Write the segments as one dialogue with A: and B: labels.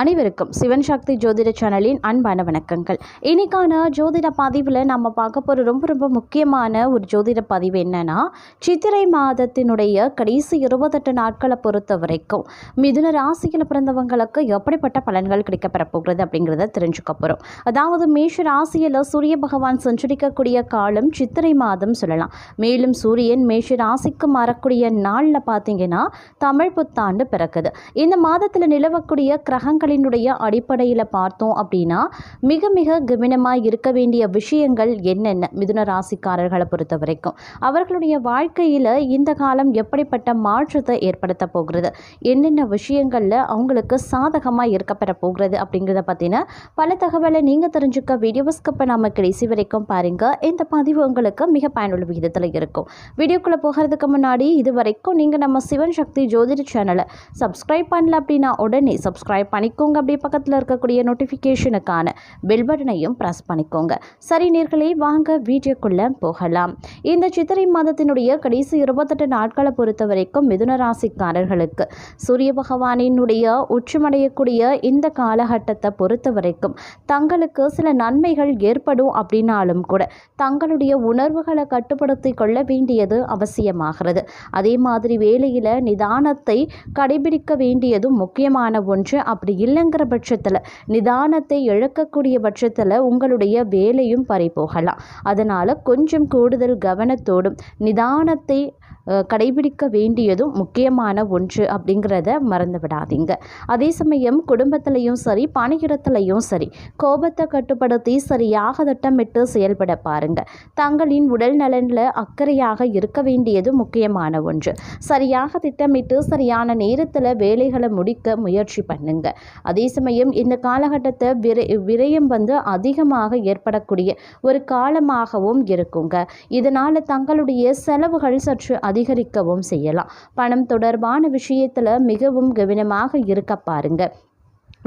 A: அனைவருக்கும் சிவன் சக்தி ஜோதிட சேனலின் அன்பான வணக்கங்கள். இன்னைக்கான ஜோதிட பதிவில் நம்ம பார்க்க போகிற ரொம்ப முக்கியமான ஒரு ஜோதிட பதிவு என்னன்னா, சித்திரை மாதத்தினுடைய கடைசி 28 நாட்களை பொறுத்த வரைக்கும் மிதுன ராசியில் பிறந்தவங்களுக்கு எப்படிப்பட்ட பலன்கள் கிடைக்கப்பெற போகிறது அப்படிங்கிறத தெரிஞ்சுக்க போகிறோம். அதாவது மேஷ ராசியில் சூரிய பகவான் சஞ்சரிக்கக்கூடிய காலம் சித்திரை மாதம் சொல்லலாம். மேலும் சூரியன் மேஷ ராசிக்கு மாறக்கூடிய நாளில் பார்த்தீங்கன்னா தமிழ் புத்தாண்டு பிறக்குது. இந்த மாதத்தில் நிலவக்கூடிய கிரகங்களினுடைய அடிப்படையில் பார்த்தோம் அப்படின்னா மிக கவனமாக இருக்க வேண்டிய விஷயங்கள் என்னென்ன, மிதுன ராசிக்காரர்களை பொறுத்த வரைக்கும் அவர்களுடைய வாழ்க்கையில் இந்த காலம் எப்படிப்பட்ட மாற்றத்தை ஏற்படுத்த போகிறது, என்னென்ன விஷயங்களில் அவங்களுக்கு சாதகமாக இருக்கப்பெற போகிறது அப்படிங்கிறத பற்றின பல தகவலை நீங்கள் தெரிஞ்சுக்க வீடியோஸ்க்கு நம்ம கடைசி வரைக்கும் பாருங்கள். இந்த பதிவு உங்களுக்கு மிக பயனுள்ள விகிதத்தில் இருக்கும். வீடியோக்குள்ளே போகிறதுக்கு முன்னாடி இது வரைக்கும் நீங்கள் நம்ம சிவன் சக்தி ஜோதிட சேனலை சப்ஸ்கிரைப் பண்ணல அப்படின்னா உடனே சப்ஸ்கிரைப் பண்ணிக்கோங்க. அப்படியே பக்கத்தில் இருக்கக்கூடிய நோட்டிஃபிகேஷனுக்கான பெல் பட்டனையும் ப்ரெஸ் பண்ணிக்கோங்க. சரி நேர்களே, வாங்க வீடியோக்குள்ளே போகலாம். இந்த சித்திரை மாதத்தினுடைய கடைசி 28 நாட்களை பொறுத்த வரைக்கும் மிதுன ராசிக்காரர்களுக்கு சூரிய பகவானினுடைய உச்சமடையக்கூடிய இந்த காலகட்டத்தை பொறுத்த வரைக்கும் தங்களுக்கு சில நன்மைகள் ஏற்படும் அப்படின்னாலும் கூட தங்களுடைய உணர்வுகளை கட்டுப்படுத்தி கொள்ள வேண்டியது அவசியமாகிறது. அதே மாதிரி வேலையில் நிதானத்தை கடைபிடிக்க வேண்டியதும் முக்கியமான ஒன்று. அப்படி இல்லைங்கிற பட்சத்தில் நிதானத்தை இழக்கக்கூடிய பட்சத்தில் உங்களுடைய வேலையும் பறிபோகலாம். அதனால் கொஞ்சம் கூடுதல் கவனத்தோடும் நிதானத்தை கடைபிடிக்க வேண்டியதும் முக்கியமான ஒன்று அப்படிங்கிறத மறந்து விடாதீங்க. அதே சமயம் குடும்பத்திலையும் சரி பணியிடத்திலையும் சரி கோபத்தை கட்டுப்படுத்தி சரியாக திட்டமிட்டு செயல்பட பாருங்க. தங்களின் உடல் நலனில் அக்கறையாக இருக்க வேண்டியது முக்கியமான ஒன்று. சரியாக திட்டமிட்டு சரியான நேரத்தில் வேலைகளை முடிக்க முயற்சி பண்ணுங்க. அதே சமயம் இந்த காலகட்டத்தை விரயம் அதிகமாக ஏற்படக்கூடிய ஒரு காலமாகவும் இருக்குங்க. இதனால் தங்களுடைய செலவுகள் சற்று அதிகரிக்கவும் செய்யலாம். பணம் தொடர்பான விஷயத்தில் மிகவும் கவனமாக இருக்க பாருங்க.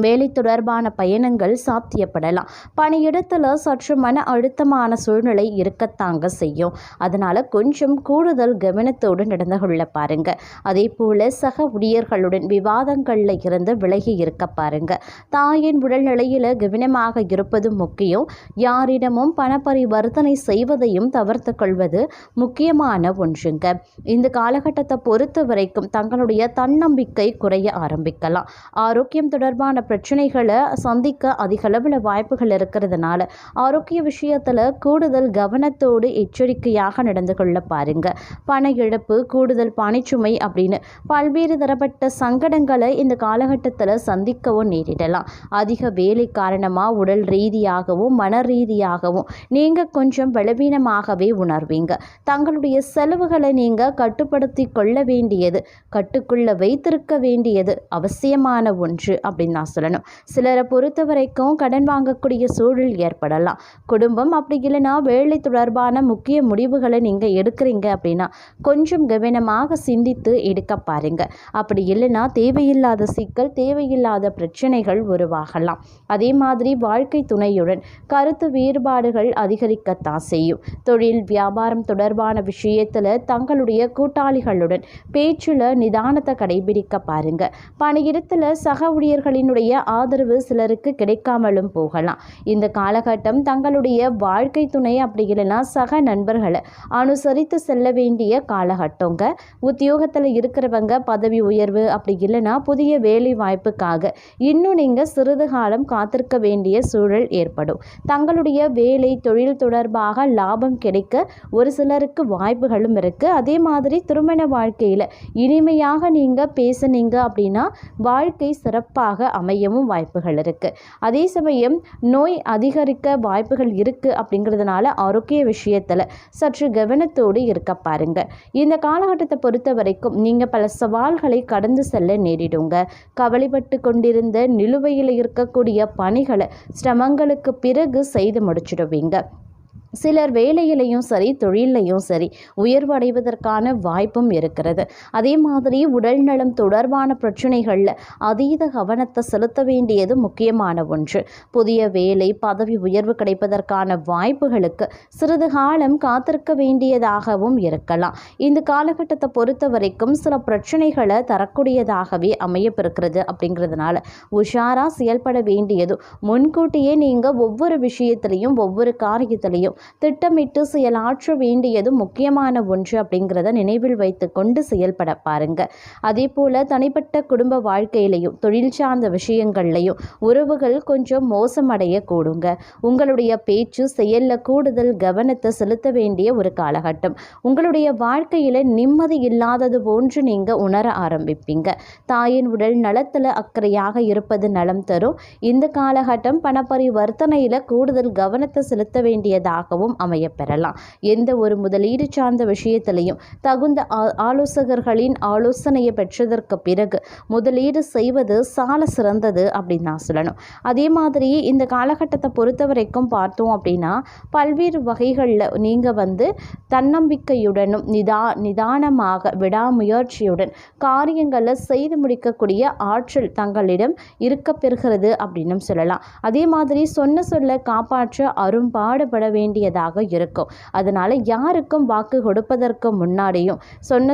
A: வேலை தொடர்பான பயணங்கள் சாத்தியப்படலாம். பணியிடத்தில் சற்று மன அழுத்தமான சூழ்நிலை இருக்கத்தாங்க செய்யும். அதனால் கொஞ்சம் கூடுதல் கவனத்தோடு நடந்து கொள்ள பாருங்க. அதே போல் சக ஊழியர்களுடன் விவாதங்களில் இருந்து விலகி இருக்க பாருங்க. தாயின் உடல்நிலையில் கவனமாக இருப்பது முக்கியம். யாரிடமும் பண பரிவர்த்தனை செய்வதையும் தவிர்த்து கொள்வது முக்கியமான ஒன்றுங்க. இந்த காலகட்டத்தை பொறுத்த வரைக்கும் தங்களுடைய தன்னம்பிக்கை குறைய ஆரம்பிக்கலாம். ஆரோக்கியம் தொடர்பான பிரச்சனைகளை சந்திக்க அதிக அளவில் வாய்ப்புகள் இருக்கிறதுனால ஆரோக்கிய விஷயத்தில் கூடுதல் கவனத்தோடு எச்சரிக்கையாக நடந்து கொள்ள பாருங்க. பண இழப்பு, கூடுதல் பணிச்சுமை அப்படின்னு பல்வேறு தரப்பட்ட சங்கடங்களை இந்த காலகட்டத்தில் சந்திக்கவும் நேரிடலாம். அதிக வேலை காரணமாக உடல் ரீதியாகவும் மன ரீதியாகவும் நீங்கள் கொஞ்சம் பலவீனமாகவே உணர்வீங்க. தங்களுடைய செலவுகளை நீங்கள் கட்டுப்படுத்தி கொள்ள வேண்டியது, கட்டுக்குள்ள வைத்திருக்க வேண்டியது அவசியமான ஒன்று அப்படின்னு நான் சொல்லணும். சிலரை பொறுத்த வரைக்கும் கடன் வாங்கக்கூடிய சூழல் ஏற்படலாம். குடும்பம் அப்படி இல்லைன்னா வேலை தொடர்பான முக்கிய முடிவுகளை நீங்கள் எடுக்கிறீங்க அப்படின்னா கொஞ்சம் கவனமாக சிந்தித்து எடுக்க பாருங்க. அப்படி இல்லைன்னா தேவையில்லாத சிக்கல், தேவையில்லாத பிரச்சனைகள் உருவாகலாம். அதே மாதிரி வாழ்க்கை துணையுடன் கருத்து வேறுபாடுகள் அதிகரிக்கத்தான் செய்யும். தொழில் வியாபாரம் தொடர்பான விஷயத்தில் தங்களுடைய கூட்டாளிகளுடன் பேச்சில் நிதானத்தை கடைபிடிக்க பாருங்க. பணியிடத்தில் சக ஊழியர்களினுடைய ஆதரவு சிலருக்கு கிடைக்காமலும் போகலாம். இந்த காலகட்டம் தங்களுடைய வாழ்க்கை துணை அப்படி இல்லைன்னா சக நண்பர்களை அனுசரித்து செல்ல வேண்டிய காலகட்டங்க. உத்தியோகத்தில் இருக்கிறவங்க பதவி உயர்வு அப்படி இல்லைன்னா புதிய வேலை வாய்ப்புக்காக இன்னும் நீங்கள் சிறிது காலம் காத்திருக்க வேண்டிய சூழல் ஏற்படும். தங்களுடைய வேலை தொழில் தொடர்பாக லாபம் கிடைக்க ஒரு சிலருக்கு வாய்ப்புகளும் இருக்குது. அதே மாதிரி திருமண வாழ்க்கையில் இனிமையாக நீங்கள் பேசுனீங்க அப்படின்னா வாழ்க்கை சிறப்பாக அமையவும் வாய்ப்புகள் இருக்கு. அதே சமயம் நோய் அதிகரிக்க வாய்ப்புகள் இருக்கு. அப்படிங்கிறதுனால ஆரோக்கிய விஷயத்துல சற்று கவனத்தோடு இருக்க பாருங்க. இந்த காலகட்டத்தை பொறுத்த வரைக்கும் நீங்க பல சவால்களை கடந்து செல்ல நேரிடுங்க. கவலைப்பட்டு கொண்டிருந்த நிலுவையில் இருக்கக்கூடிய பணிகளை சிரமங்களுக்கு பிறகு செய்து முடிச்சிடுவீங்க. சிலர் வேலையிலையும் சரி தொழிலையும் சரி உயர்வு அடைவதற்கான வாய்ப்பும் இருக்கிறது. அதே மாதிரி உடல் நலம் தொடர்பான பிரச்சனைகளில் அதீத கவனத்தை செலுத்த வேண்டியது முக்கியமான ஒன்று. புதிய வேலை பதவி உயர்வு கிடைப்பதற்கான வாய்ப்புகளுக்கு சிறிது காலம் காத்திருக்க வேண்டியதாகவும் இருக்கலாம். இந்த காலகட்டத்தை பொறுத்த வரைக்கும் சில பிரச்சனைகளை தரக்கூடியதாகவே அமையப்பெறுகிறது. அப்படிங்கிறதுனால உஷாரா செயல்பட வேண்டியதும் முன்கூட்டியே நீங்கள் ஒவ்வொரு விஷயத்திலையும் ஒவ்வொரு காரியத்திலையும் திட்டமிட்டு செயலாற்ற வேண்டியது முக்கியமான ஒன்று அப்படிங்கிறத நினைவில் வைத்து கொண்டு செயல்பட பாருங்க. அதே போல தனிப்பட்ட குடும்ப வாழ்க்கையிலையும் தொழில் சார்ந்த விஷயங்கள்லையும் உறவுகள் கொஞ்சம் மோசமடைய கூடுங்க. உங்களுடைய பேச்சு செயலில் கூடுதல் கவனத்தை செலுத்த வேண்டிய ஒரு காலகட்டம். உங்களுடைய வாழ்க்கையில் நிம்மதி இல்லாதது போன்று நீங்கள் உணர ஆரம்பிப்பீங்க. தாயின் உடல் நலத்தில் அக்கறையாக இருப்பது நலம் தரும். இந்த காலகட்டம் பணப்பரிவர்த்தனையில் கூடுதல் கவனத்தை செலுத்த வேண்டியதாகவும் அமையப்பெறலாம். எந்த ஒரு முதலீடு சார்ந்த விஷயத்திலையும் தகுந்த ஆலோசகர்களின் ஆலோசனையை பெற்றதற்கு பிறகு முதலீடு செய்வது சால சிறந்தது அப்படின்னு நான் சொல்லணும். அதே மாதிரி இந்த காலகட்டத்தை பொறுத்த வரைக்கும் பார்த்தோம் அப்படின்னா பல்வேறு வகைகளில் நீங்கள் தன்னம்பிக்கையுடனும் நிதானமாக விடாமுயற்சியுடன் காரியங்களை செய்து முடிக்கக்கூடிய ஆற்றல் தங்களிடம் இருக்க பெறுகிறது அப்படின்னு சொல்லலாம். அதே மாதிரி சொல்ல காப்பாற்ற அரும்பாடுபட வேண்டியதாக இருக்கும். அதனால யாருக்கும் வாக்கு கொடுப்பதற்கு முன்னாடியும்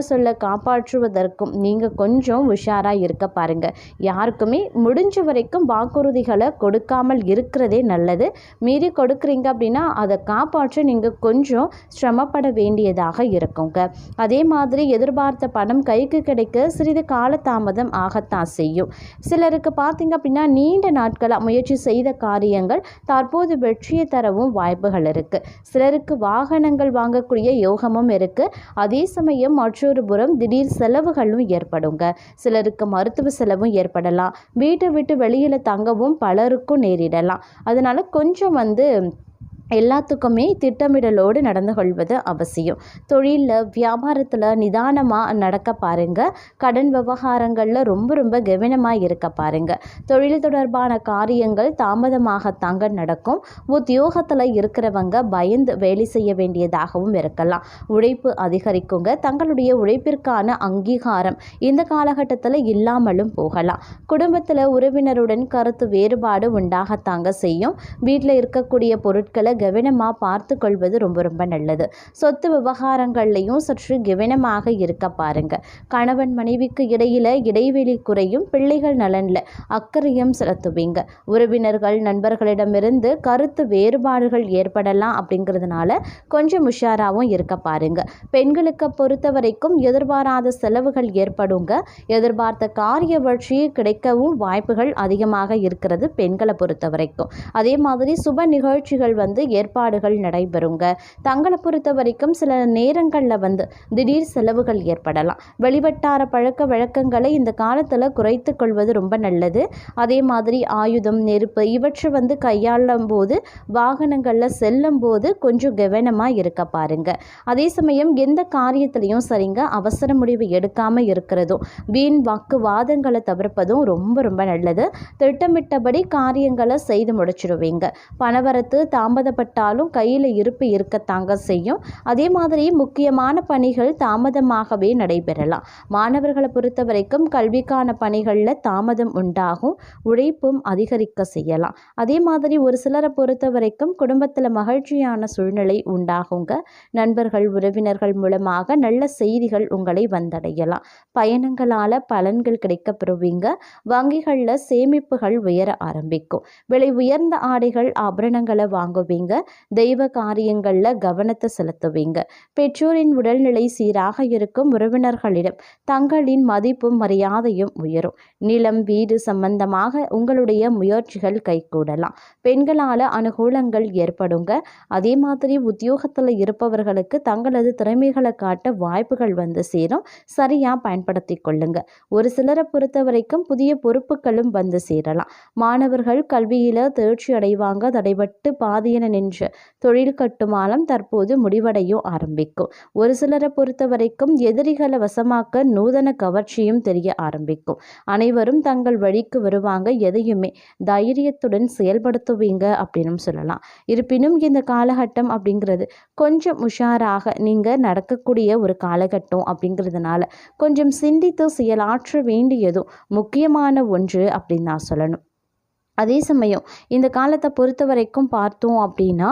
A: சொல்ல காப்பாற்றுவதற்கும் நீங்கள் கொஞ்சம் உஷாராக இருக்க பாருங்க. யாருக்குமே முடிஞ்ச வரைக்கும் வாக்குறுதிகளை கொடுக்காமல் இருக்கிறதே நல்லது. மீறி கொடுக்குறீங்க அப்படின்னா அதை காப்பாற்ற நீங்கள் கொஞ்சம் சிரமப்பட வேண்டியதாக இருக்குங்க. அதே மாதிரி எதிர்பார்த்த பணம் கைக்கு கிடைக்க சிறிது காலதாமதம் ஆகத்தான் செய்யும். சிலருக்கு பார்த்தீங்க அப்படின்னா நீண்ட நாட்களாக முயற்சி செய்த காரியங்கள் தற்போது வெற்றியை தரவும் வாய்ப்புகள் இருக்கு. சிலருக்கு வாகனங்கள் வாங்கக்கூடிய யோகமும் இருக்கு. அதே சமயம் மற்றொரு புறம் திடீர் செலவுகளும் ஏற்படுங்க. சிலருக்கு மருத்துவ செலவும் ஏற்படலாம். வீட்டை விட்டு வெளியில தங்கவும் பலருக்கும் நேரிடலாம். அதனால கொஞ்சம் எல்லாத்துக்குமே திட்டமிடலோடு நடந்து கொள்வது அவசியம். தொழிலில் வியாபாரத்தில் நிதானமாக நடக்க பாருங்க. கடன் விவகாரங்களில் ரொம்ப கவனமாக இருக்க பாருங்க. தொழில் தொடர்பான காரியங்கள் தாமதமாகத்தாங்க நடக்கும். உத்தியோகத்தில் இருக்கிறவங்க பயந்து வேலை செய்ய வேண்டியதாகவும் இருக்கலாம். உழைப்பு அதிகரிக்குங்க. தங்களுடைய உழைப்பிற்கான அங்கீகாரம் இந்த காலகட்டத்தில் இல்லாமலும் போகலாம். குடும்பத்தில் உறவினருடன் கருத்து வேறுபாடு உண்டாகத்தாங்க செய்யும். வீட்டில் இருக்கக்கூடிய பொருட்களை கவனமாக பார்த்து கொள்வது ரொம்ப நல்லது. சொத்து விவகாரங்கள்லையும் சற்று கவனமாக இருக்க பாருங்க. கணவன் மனைவிக்கு இடையில இடைவெளி குறையும். பிள்ளைகள் நலனில் அக்கறையும் செலுத்துவீங்க. உறவினர்கள் நண்பர்களிடமிருந்து கருத்து வேறுபாடுகள் ஏற்படலாம். அப்படிங்கிறதுனால கொஞ்சம் உஷாராகவும் இருக்க பாருங்க. பெண்களுக்கு பொறுத்த வரைக்கும் எதிர்பாராத செலவுகள் ஏற்படுங்க. எதிர்பார்த்த காரிய வளர்ச்சி கிடைக்கவும் வாய்ப்புகள் அதிகமாக இருக்கிறது பெண்களை பொறுத்த வரைக்கும். அதே மாதிரி சுப நிகழ்ச்சிகள் ஏற்பாடுகள் நடைபெறுங்க. தங்களை பொறுத்த வரைக்கும் சில நேரங்களில் திடீர் செலவுகள் ஏற்படலாம். வெளிவட்டார பழக்க வழக்கங்களை இந்த காலத்தில் குறைத்து கொள்வது ரொம்ப நல்லது. அதே மாதிரி ஆயுதம் நெருப்பு இவற்றை கையாளும் போது வாகனங்களில் செல்லும் போது கொஞ்சம் கவனமாக இருக்க பாருங்க. அதே சமயம் எந்த காரியத்திலையும் சரிங்க அவசர முடிவு எடுக்காமல் இருக்கிறதும் வீண் வாக்குவாதங்களை தவிர்ப்பதும் ரொம்ப நல்லது. திட்டமிட்டபடி காரியங்களை செய்து முடிச்சிடுவீங்க. பணவரத்து தாமதப்பட்டாலும் கையில் இருப்பு இருக்கத்தாங்க செய்யும். அதே மாதிரி முக்கியமான பணிகள் தாமதமாகவே நடைபெறலாம். மாணவர்களை பொறுத்த வரைக்கும் கல்விக்கான பணிகளில் தாமதம் உண்டாகும். உழைப்பும் அதிகரிக்க செய்யலாம். அதே மாதிரி ஒரு சிலரை பொறுத்த வரைக்கும் குடும்பத்தில் மகிழ்ச்சியான சூழ்நிலை உண்டாகுங்க. நண்பர்கள் உறவினர்கள் மூலமாக நல்ல செய்திகள் உங்களை வந்தடையலாம். பயணங்களால் பலன்கள் கிடைக்க பெறுவீங்க. வங்கிகளில் சேமிப்புகள் உயர ஆரம்பிக்கும். விலை உயர்ந்த ஆடைகள் ஆபரணங்களை வாங்குவீங்க. தெய்வ காரியங்களில் கவனத்தை செலுத்துவீங்க. பெற்றோரின் உடல்நிலை சீராக இருக்கும். உறவினர்களிடம் தங்களின் மதிப்பும் மரியாதையும் உயரும். நிலம் வீடு சம்பந்தமாக உங்களுடைய முயற்சிகள் கைகூடலாம். பெண்களால் அனுகூலங்கள் ஏற்படுங்க. அதே மாதிரி உத்தியோகத்தில் இருப்பவர்களுக்கு தங்களது திறமைகளை காட்ட வாய்ப்புகள் சேரும். சரியாக பயன்படுத்தி கொள்ளுங்க. ஒரு சிலரை பொறுத்த வரைக்கும் புதிய பொறுப்புகளும் சேரலாம். மாணவர்கள் கல்வியில் தேர்ச்சி அடைவாங்க. தடைபட்டு பாதியென நின்ற தொழில் கட்டுமானம் தற்போது முடிவடையும் ஆரம்பிக்கும். ஒரு சிலரை பொறுத்த வரைக்கும் எதிரிகளை வசமாக்க நூதன கவர்ச்சியும் தெரிய ஆரம்பிக்கும். அனைவரும் தங்கள் வழிக்கு வருவாங்க, எதையுமே தைரியத்துடன் செயல்படுத்துவீங்க அப்படின்னு சொல்லலாம். இருப்பினும் இந்த காலகட்டம் அப்படிங்கிறது கொஞ்சம் உஷாராக நீங்கள் நடக்கக்கூடிய ஒரு காலகட்டம் அப்படிங்கிறதுனால கொஞ்சம் சிந்தித்து செயலாற்ற வேண்டியதும் முக்கியமான ஒன்று அப்படின்னு நான் சொல்லணும். அதே சமயம் இந்த காலத்தை பொறுத்த வரைக்கும் பார்த்தோம் அப்படின்னா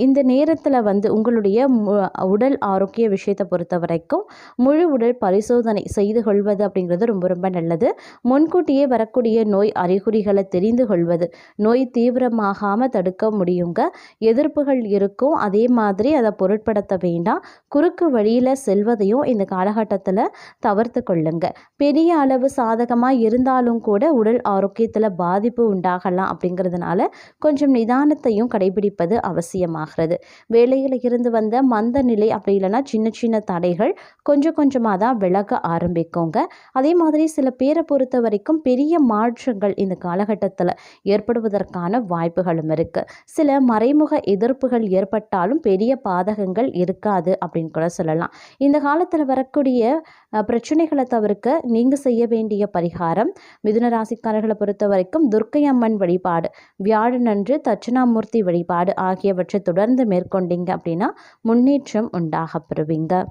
A: இந்த நேரத்தில் உங்களுடைய உடல் ஆரோக்கிய விஷயத்தை பொறுத்த வரைக்கும் முழு உடல் பரிசோதனை செய்து கொள்வது அப்படிங்கிறது ரொம்ப ரொம்ப நல்லது. முன்கூட்டியே வரக்கூடிய நோய் அறிகுறிகளை தெரிந்து கொள்வது நோய் தீவிரமாகாமல் தடுக்க முடியுங்க. எதிர்ப்புகள் இருக்கும், அதே மாதிரி அதை பொருட்படுத்த வேண்டாம். குறுக்கு வழியில் செல்வதையும் இந்த காலகட்டத்தில் தவிர்த்து கொள்ளுங்க. பெரிய அளவு சாதகமாக இருந்தாலும் கூட உடல் ஆரோக்கியத்தில் பாதிப்பு உண்டாகலாம். அப்படிங்கிறதுனால கொஞ்சம் நிதானத்தையும் கடைபிடிப்பது அவசியமாகிறது. வேலையில் இருந்து வந்த மந்த நிலை அப்படி இல்லைன்னா சின்ன சின்ன தடைகள் கொஞ்சம் கொஞ்சமாக தான் விலக ஆரம்பிக்குங்க. அதே மாதிரி சில பேரை பொறுத்த வரைக்கும் பெரிய மாற்றங்கள் இந்த காலகட்டத்தில் ஏற்படுவதற்கான வாய்ப்புகளும் இருக்கு. சில மறைமுக எதிர்ப்புகள் ஏற்பட்டாலும் பெரிய பாதகங்கள் இருக்காது அப்படின்னு கூட சொல்லலாம். இந்த காலத்தில் வரக்கூடிய பிரச்சனைகளை தவிர்க்க நீங்கள் செய்ய வேண்டிய பரிகாரம், மிதுன ராசிக்காரர்களை பொறுத்த வரைக்கும் துர்க்கை அம்மன் வழிபாடு, வியாழனன்று தட்சிணாமூர்த்தி வழிபாடு ஆகியவற்றை தொடர்ந்து மேற்கொண்டீங்க அப்படின்னா முன்னேற்றம் உண்டாக பெறுவீங்க.